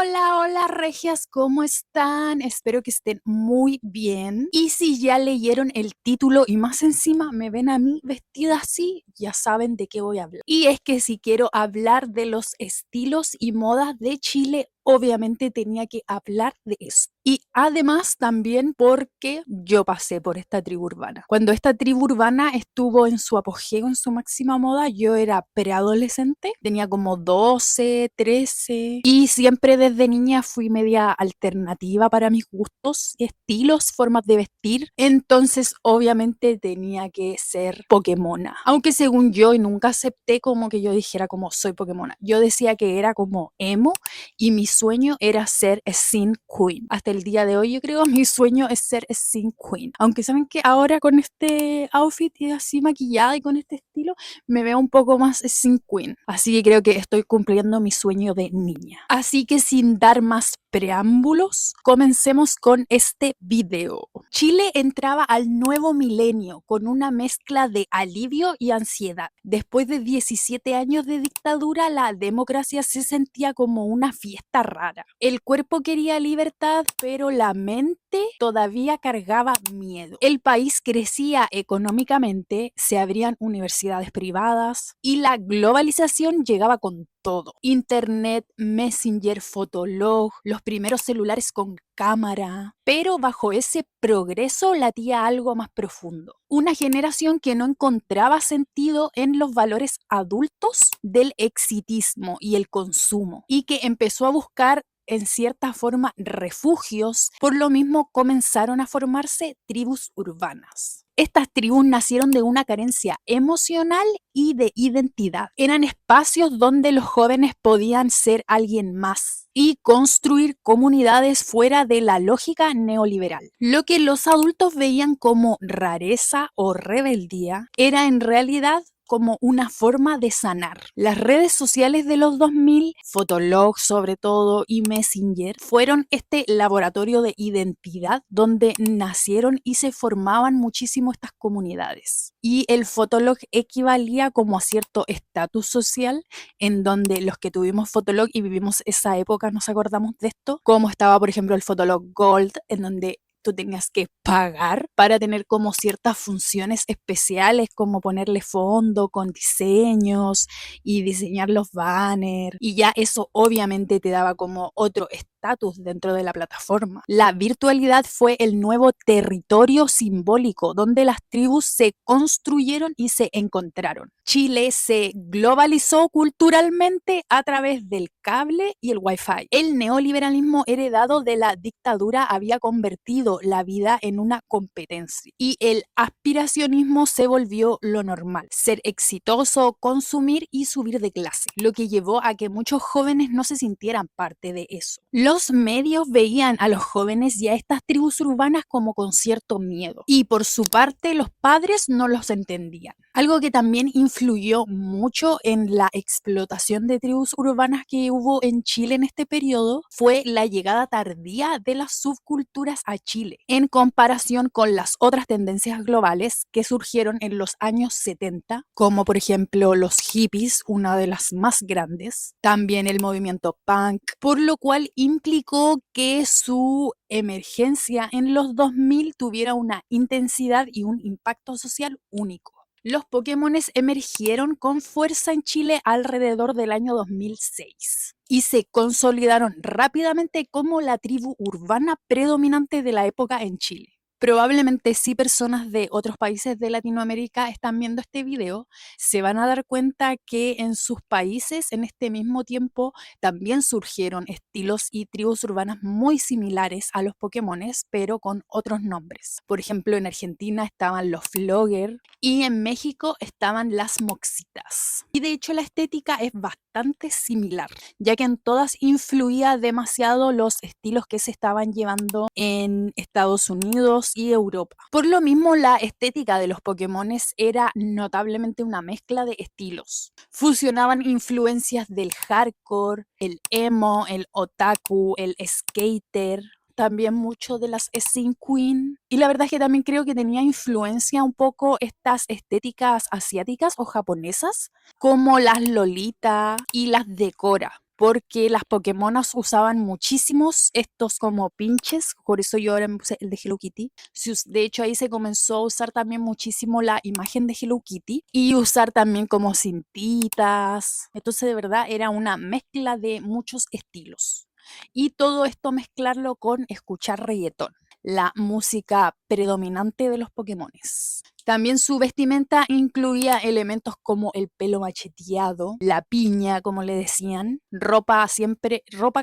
Hola, hola regias, ¿cómo están? Espero que estén muy bien. Y si ya leyeron el título y más encima me ven a mí vestida así, ya saben de qué voy a hablar. Y es que si quiero hablar de los estilos y modas de Chile, obviamente tenía que hablar de eso. Y además también porque yo pasé por esta tribu urbana. Cuando esta tribu urbana estuvo en su apogeo, en su máxima moda, yo era preadolescente, tenía como 12, 13 y siempre desde niña fui media alternativa para mis gustos, estilos, formas de vestir. Entonces obviamente tenía que ser Pokémona. Aunque según yo y nunca acepté como que yo dijera como soy Pokémona. Yo decía que era como emo y mi sueño era ser Scene Queen. Hasta el día de hoy yo creo mi sueño es ser Scene Queen. Aunque saben que ahora con este outfit y así maquillada y con este estilo me veo un poco más Scene Queen. Así que creo que estoy cumpliendo mi sueño de niña. Así que sin dar más preámbulos, comencemos con este video. Chile entraba al nuevo milenio con una mezcla de alivio y ansiedad. Después de 17 años de dictadura, la democracia se sentía como una fiesta rara. El cuerpo quería libertad, pero la mente todavía cargaba miedo. El país crecía económicamente, se abrían universidades privadas y la globalización llegaba con todo. Internet, Messenger, Fotolog, los primeros celulares con cámara. Pero bajo ese progreso latía algo más profundo. Una generación que no encontraba sentido en los valores adultos del exitismo y el consumo y que empezó a buscar en cierta forma refugios, por lo mismo comenzaron a formarse tribus urbanas. Estas tribus nacieron de una carencia emocional y de identidad. Eran espacios donde los jóvenes podían ser alguien más y construir comunidades fuera de la lógica neoliberal. Lo que los adultos veían como rareza o rebeldía era en realidad como una forma de sanar. Las redes sociales de los 2000, Fotolog sobre todo y Messenger, fueron este laboratorio de identidad donde nacieron y se formaban muchísimo estas comunidades. Y el Fotolog equivalía como a cierto estatus social en donde los que tuvimos Fotolog y vivimos esa época nos acordamos de esto, como estaba por ejemplo el Fotolog Gold, en donde tú tenías que pagar para tener como ciertas funciones especiales, como ponerle fondo con diseños y diseñar los banners. Y ya eso obviamente te daba como otro estatus dentro de la plataforma. La virtualidad fue el nuevo territorio simbólico donde las tribus se construyeron y se encontraron. Chile se globalizó culturalmente a través del cable y el wifi. El neoliberalismo heredado de la dictadura había convertido la vida en una competencia y el aspiracionismo se volvió lo normal. Ser exitoso, consumir y subir de clase, lo que llevó a que muchos jóvenes no se sintieran parte de eso. Los medios veían a los jóvenes y a estas tribus urbanas como con cierto miedo y por su parte los padres no los entendían. Algo que también influyó mucho en la explotación de tribus urbanas que hubo en Chile en este periodo fue la llegada tardía de las subculturas a Chile, en comparación con las otras tendencias globales que surgieron en los años 70, como por ejemplo los hippies, una de las más grandes, también el movimiento punk, por lo cual implicó que su emergencia en los 2000 tuviera una intensidad y un impacto social único. Los Pokémones emergieron con fuerza en Chile alrededor del año 2006 y se consolidaron rápidamente como la tribu urbana predominante de la época en Chile. Probablemente si personas de otros países de Latinoamérica están viendo este video, se van a dar cuenta que en sus países en este mismo tiempo también surgieron estilos y tribus urbanas muy similares a los Pokémones, pero con otros nombres. Por ejemplo, en Argentina estaban los Flogger y en México estaban las Moxitas. Y de hecho la estética es bastante similar, ya que en todas influía demasiado los estilos que se estaban llevando en Estados Unidos y Europa. Por lo mismo, la estética de los Pokémones era notablemente una mezcla de estilos. Fusionaban influencias del hardcore, el emo, el otaku, el skater, también mucho de las scene queen. Y la verdad es que también creo que tenía influencia un poco estas estéticas asiáticas o japonesas, como las Lolita y las Decora. porque las Pokémonas usaban muchísimos estos como pinches, por eso yo ahora me puse el de Hello Kitty. De hecho, ahí se comenzó a usar también muchísimo la imagen de Hello Kitty y usar también como cintitas. Entonces, de verdad, era una mezcla de muchos estilos. Y todo esto mezclarlo con escuchar reggaetón, la música predominante de los Pokémones. También su vestimenta incluía elementos como el pelo macheteado, la piña, como le decían, ropa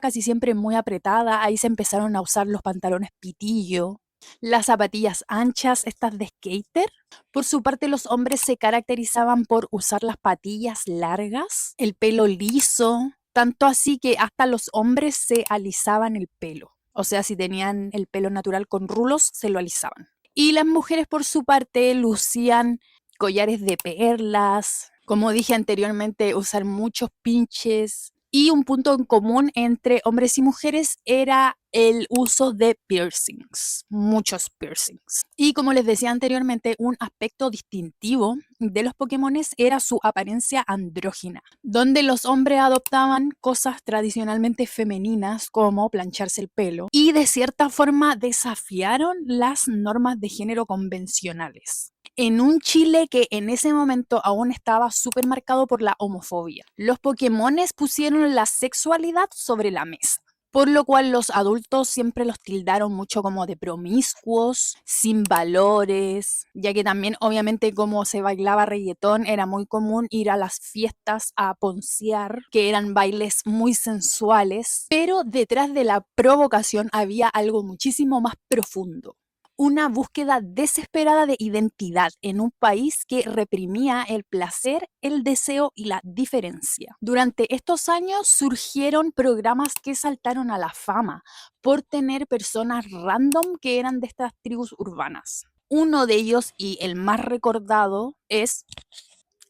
casi siempre muy apretada. Ahí se empezaron a usar los pantalones pitillo, las zapatillas anchas, estas de skater. Por su parte, los hombres se caracterizaban por usar las patillas largas, el pelo liso, tanto así que hasta los hombres se alisaban el pelo. O sea, si tenían el pelo natural con rulos, se lo alisaban. Y las mujeres, por su parte, lucían collares de perlas, como dije anteriormente, usar muchos pinches. Y un punto en común entre hombres y mujeres era el uso de piercings, muchos piercings. Y como les decía anteriormente, un aspecto distintivo de los Pokémones era su apariencia andrógina, donde los hombres adoptaban cosas tradicionalmente femeninas como plancharse el pelo y de cierta forma desafiaron las normas de género convencionales en un Chile que en ese momento aún estaba súper marcado por la homofobia. Los Pokémones pusieron la sexualidad sobre la mesa, por lo cual los adultos siempre los tildaron mucho como de promiscuos, sin valores, ya que también obviamente como se bailaba reggaetón era muy común ir a las fiestas a poncear, que eran bailes muy sensuales, pero detrás de la provocación había algo muchísimo más profundo, una búsqueda desesperada de identidad en un país que reprimía el placer, el deseo y la diferencia. Durante estos años surgieron programas que saltaron a la fama por tener personas random que eran de estas tribus urbanas. Uno de ellos y el más recordado es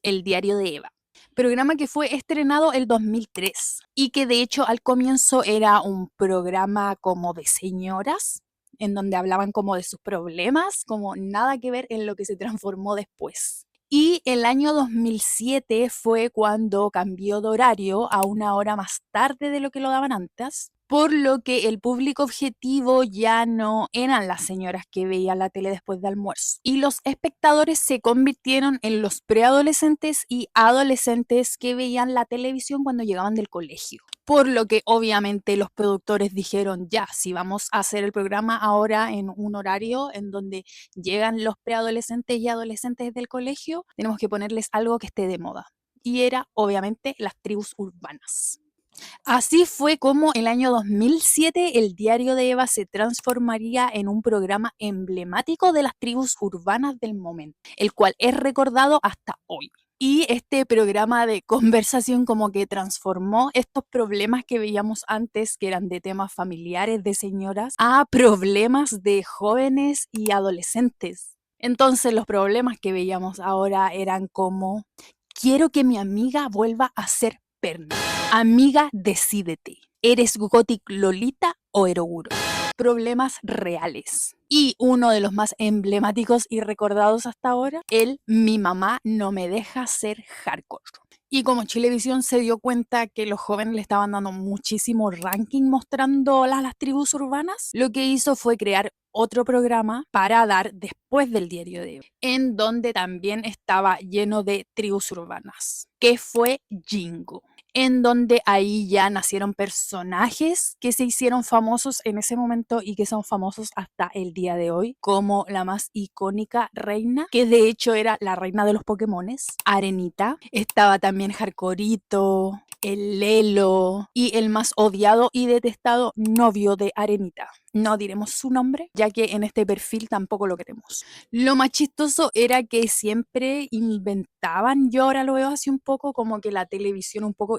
El Diario de Eva, programa que fue estrenado el 2003 y que de hecho al comienzo era un programa como de señoras en donde hablaban como de sus problemas, como nada que ver en lo que se transformó después. Y el año 2007 fue cuando cambió de horario a una hora más tarde de lo que lo daban antes, por lo que el público objetivo ya no eran las señoras que veían la tele después de almuerzo. Y los espectadores se convirtieron en los preadolescentes y adolescentes que veían la televisión cuando llegaban del colegio. Por lo que obviamente los productores dijeron, ya, si vamos a hacer el programa ahora en un horario en donde llegan los preadolescentes y adolescentes del colegio, tenemos que ponerles algo que esté de moda. Y era obviamente las tribus urbanas. Así fue como el año 2007 el Diario de Eva se transformaría en un programa emblemático de las tribus urbanas del momento, el cual es recordado hasta hoy. Y este programa de conversación como que transformó estos problemas que veíamos antes, que eran de temas familiares de señoras, a problemas de jóvenes y adolescentes. Entonces los problemas que veíamos ahora eran como, quiero que mi amiga vuelva a ser perna. Amiga, decídete. ¿Eres Gothic Lolita o Eroguro? Problemas reales. Y uno de los más emblemáticos y recordados hasta ahora, el Mi mamá no me deja ser hardcore. Y como Chilevisión se dio cuenta que los jóvenes le estaban dando muchísimo ranking mostrando a las tribus urbanas, lo que hizo fue crear otro programa para dar después del Diario de Eva, en donde también estaba lleno de tribus urbanas, que fue Jingo, en donde ahí ya nacieron personajes que se hicieron famosos en ese momento y que son famosos hasta el día de hoy, como la más icónica reina, que de hecho era la reina de los Pokémones, Arenita. Estaba también Jarcorito, el Lelo y el más odiado y detestado novio de Arenita. No diremos su nombre, ya que en este perfil tampoco lo queremos. Lo más chistoso era que siempre inventaban, yo ahora lo veo así un poco como que la televisión un poco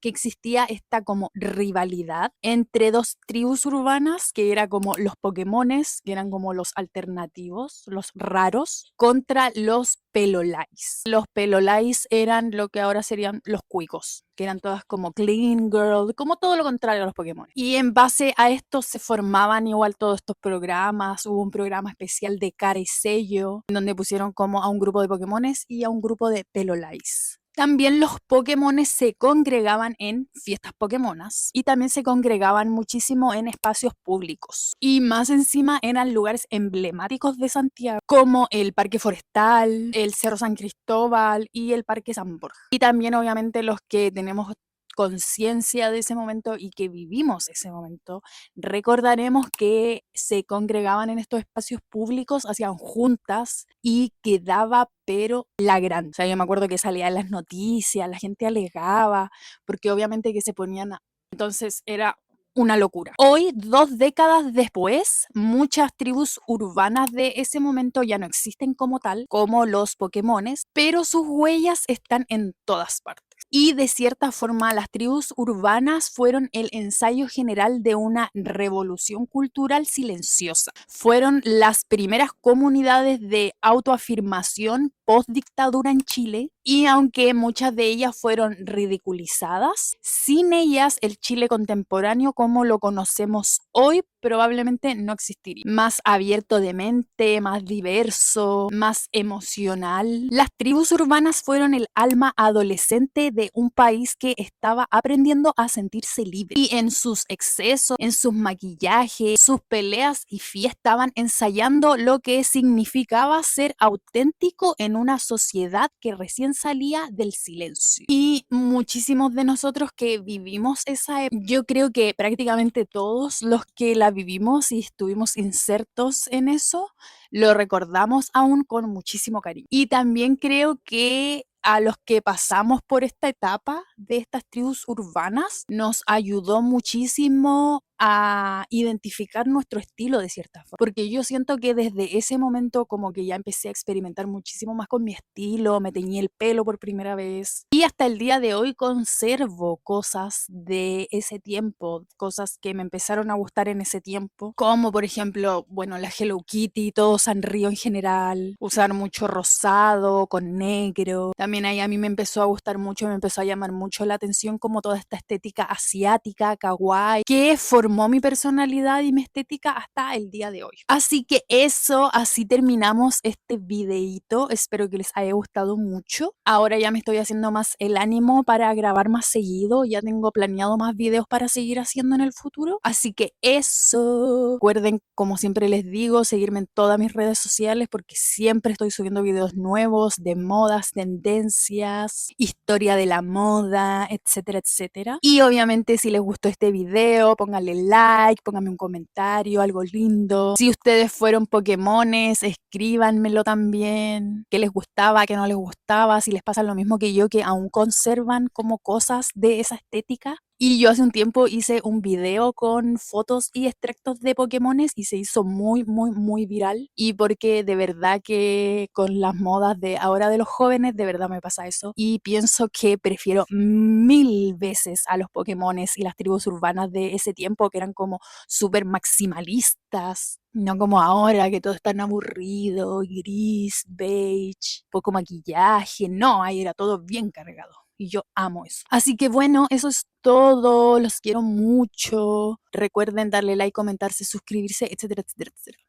que existía esta como rivalidad entre dos tribus urbanas, que era como los Pokémones, que eran como los alternativos, los raros, contra los Pelolais. Los Pelolais eran lo que ahora serían los cuicos, que eran todas como clean girl, como todo lo contrario a los Pokémon. Y en base a esto se formaban igual todos estos programas. Hubo un programa especial de cara y sello, en donde pusieron como a un grupo de Pokémones y a un grupo de Pelolais. También los Pokémones se congregaban en fiestas Pokémonas y también se congregaban muchísimo en espacios públicos. Y más encima eran lugares emblemáticos de Santiago, como el Parque Forestal, el Cerro San Cristóbal y el Parque San Borja. Y también obviamente los que tenemos conciencia de ese momento y que vivimos ese momento, recordaremos que se congregaban en estos espacios públicos, hacían juntas y quedaba pero la gran. O sea, yo me acuerdo que salía en las noticias, la gente alegaba, porque obviamente que se ponían entonces era una locura. Hoy, 2 décadas después, muchas tribus urbanas de ese momento ya no existen como tal, como los Pokémones, pero sus huellas están en todas partes. Y de cierta forma, las tribus urbanas fueron el ensayo general de una revolución cultural silenciosa. Fueron las primeras comunidades de autoafirmación post-dictadura en Chile, y aunque muchas de ellas fueron ridiculizadas, sin ellas el Chile contemporáneo como lo conocemos hoy probablemente no existiría. Más abierto de mente, más diverso, más emocional. Las tribus urbanas fueron el alma adolescente de un país que estaba aprendiendo a sentirse libre. Y en sus excesos, en sus maquillajes, sus peleas y fiestas, estaban ensayando lo que significaba ser auténtico en una sociedad que recién salía del silencio. Y muchísimos de nosotros que vivimos esa época, yo creo que prácticamente todos los que la vivimos y estuvimos insertos en eso, lo recordamos aún con muchísimo cariño. Y también creo que a los que pasamos por esta etapa de estas tribus urbanas, nos ayudó muchísimo a identificar nuestro estilo de cierta forma. Porque yo siento que desde ese momento como que ya empecé a experimentar muchísimo más con mi estilo, me teñí el pelo por primera vez y hasta el día de hoy conservo cosas de ese tiempo, cosas que me empezaron a gustar en ese tiempo, como por ejemplo, bueno, la Hello Kitty, todo Sanrio en general, usar mucho rosado con negro. También ahí a mí me empezó a gustar mucho, me empezó a llamar mucho la atención como toda esta estética asiática, kawaii, que formó mi personalidad y mi estética hasta el día de hoy. Así que eso, así terminamos este videito. Espero que les haya gustado mucho. Ahora ya me estoy haciendo más el ánimo para grabar más seguido. Ya tengo planeado más videos para seguir haciendo en el futuro. Así que eso. Recuerden, como siempre les digo, seguirme en todas mis redes sociales porque siempre estoy subiendo videos nuevos de modas, tendencias, historia de la moda, etcétera, etcétera. Y obviamente si les gustó este video, pónganle like, pónganme un comentario, algo lindo. Si ustedes fueron Pokémones, escríbanmelo también. ¿Qué les gustaba, qué no les gustaba? Si les pasa lo mismo que yo, que aún conservan como cosas de esa estética. Y yo hace un tiempo hice un video con fotos y extractos de Pokémones y se hizo muy, muy, muy viral. Y porque de verdad que con las modas de ahora de los jóvenes, de verdad me pasa eso. Y pienso que prefiero 1000 veces a los Pokémones y las tribus urbanas de ese tiempo que eran como súper maximalistas. No como ahora, que todo es tan aburrido, gris, beige, poco maquillaje. No, ahí era todo bien cargado. Y yo amo eso. Así que bueno, eso es todo. Los quiero mucho. Recuerden darle like, comentarse, suscribirse, etcétera, etcétera, etcétera.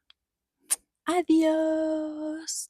Adiós.